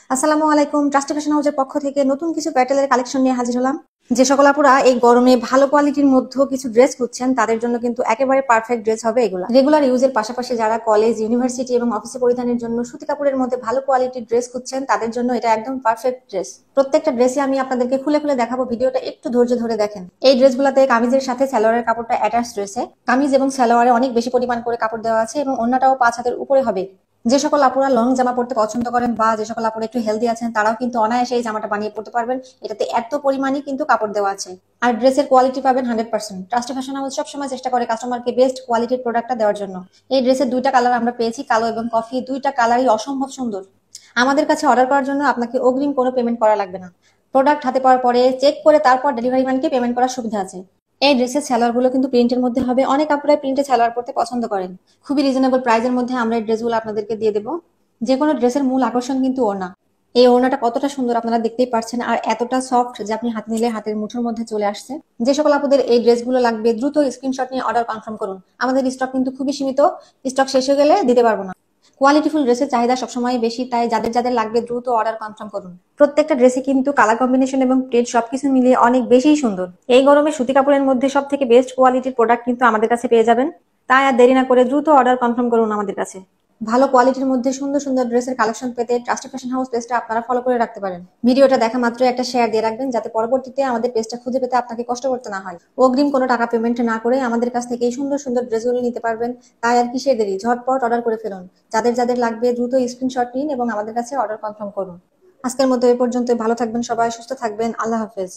আসসালামু আলাইকুম। Trustee fashion হাউসের পক্ষ থেকে নতুন কিছু প্যাটেলের কালেকশন নিয়ে হাজির হলাম। যে সকল আপুরা এই গরমে ভালো কোয়ালিটির মধ্যে কিছু ড্রেস খুঁজছেন তাদের জন্য কিন্তু একেবারে পারফেক্ট ড্রেস হবে এগুলা। রেগুলার ইউজের পাশাপাশি যারা কলেজ, ইউনিভার্সিটি এবং অফিসে পরিধানের জন্য সুতি কাপড়ের মধ্যে ভালো কোয়ালিটির ড্রেস খুঁজছেন তাদের জন্য এটা একদম পারফেক্ট ড্রেস। প্রত্যেকটা ড্রেসে আমি আপনাদেরকে খুলে খুলে দেখাবো, ভিডিওটা একটু ধৈর্য ধরে দেখেন। এই ড্রেসগুলোতে কামিজের সাথে সালোয়ারের কাপড়টা অ্যাটাচ রয়েছে। কামিজ এবং সালোয়ারে অনেক বেশি পরিমাণ করে কাপড় দেওয়া আছে এবং ওড়নাটাও 5 হাতের উপরে হবে। যে সকল আপুরা লং জামা পড়তে পছন্দ করেন বা যে সকল আপুরা একটু হেলদি আছেন তারাও কিন্তু অনায়াসে এই জামাটা বানিয়ে পড়তে পারবেন। এটাতে এত পরিমাণে কিন্তু কাপড় দেওয়া আছে। আর ড্রেসের কোয়ালিটি পাবেন 100%। ট্রাস্টি ফ্যাশন হাউস সবসময় চেষ্টা করে কাস্টমারকে বেস্ট কোয়ালিটির প্রোডাক্টটা দেওয়ার জন্য। এই ড্রেসের দুইটা কালার আমরা পেয়েছি, কালো এবং কফি। দুইটা কালারই অসম্ভব সুন্দর। আমাদের কাছে অর্ডার করার জন্য আপনাকে অগ্রিম কোনো পেমেন্ট করা লাগবে না। প্রোডাক্ট হাতে পাওয়ার পরে চেক করে তারপর ডেলিভারি ম্যানকে পেমেন্ট করার সুবিধা আছে। এই ড্রেসের সালোয়ার গুলো কিন্তু প্রিন্টের মধ্যে হবে। অনেক আপুরাই প্রিন্টে সালোয়ার পড়তে পছন্দ করেন। খুবই রিজনেবল প্রাইসের মধ্যে আমরা এই ড্রেসগুলো আপনাদেরকে দিয়ে দেবো। যে কোনো ড্রেসের মূল আকর্ষণ কিন্তু ওড়না। এই ওড়নাটা কতটা সুন্দর আপনারা দেখতেই পারছেন, আর এতটা সফট যে আপনি হাত নিলে হাতের মুঠোর মধ্যে চলে আসছে। যে সকল আপুদের এই ড্রেসগুলো লাগবে দ্রুত স্ক্রিনশট নিয়ে অর্ডার কনফার্ম করুন। আমাদের স্টক কিন্তু খুবই সীমিত, স্টক শেষ হয়ে গেলে দিতে পারবো না। কোয়ালিটিফুল ড্রেসের চাহিদা সবসময় বেশি, তাই যাদের যাদের লাগবে দ্রুত অর্ডার কনফার্ম করুন। প্রত্যেকটা ড্রেসে কিন্তু কালার কম্বিনেশন এবং প্রিন্ট সবকিছু মিলিয়ে অনেক বেশি সুন্দর। এই গরমে সুতি কাপড়ের মধ্যে সব থেকে বেস্ট কোয়ালিটির প্রোডাক্ট কিন্তু আমাদের কাছে পেয়ে যাবেন। তাই আর দেরি না করে দ্রুত অর্ডার কনফার্ম করুন আমাদের কাছে। ভালো কোয়ালিটির মধ্যে সুন্দর সুন্দর ড্রেসের কালেকশন পেতে ট্রাস্টি ফ্যাশন হাউস পেজটা আপনারা ফলো করে রাখতে পারেন। ভিডিওটা দেখা মাত্র একটা শেয়ার দিয়ে রাখবেন, যাতে পরবর্তীতে আমাদের পেজটা খুঁজে পেতে আপনাকে কষ্ট করতে না হয়। অগ্রিম কোনো টাকা পেমেন্ট না করে আমাদের কাছ থেকে এই সুন্দর সুন্দর ড্রেসগুলো নিতে পারবেন। তাই আর কিসের দেরি, ঝটপট অর্ডার করে ফেলুন। যাদের যাদের লাগবে দ্রুত স্ক্রিনশট নিন এবং আমাদের কাছে অর্ডার কনফার্ম করুন। আজকের মতো এ পর্যন্ত। ভালো থাকবেন সবাই, সুস্থ থাকবেন। আল্লাহ হাফেজ।